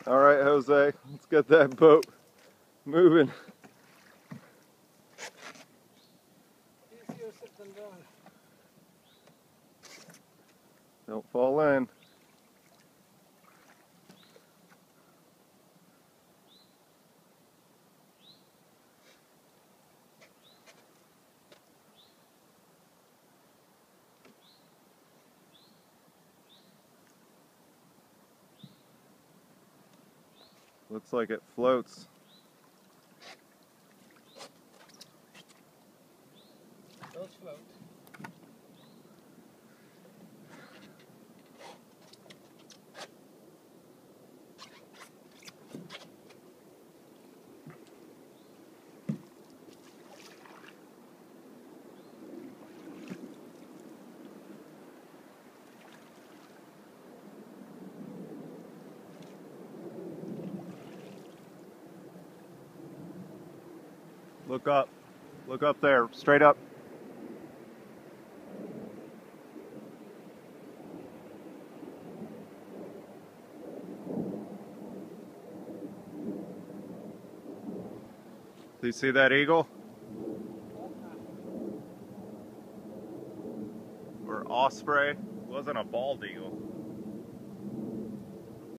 All right, Jose, let's get that boat moving. Easier said than done. Don't fall in. Looks like it floats. Those float. Look up. Look up there, straight up. Do you see that eagle? Or osprey? It wasn't a bald eagle.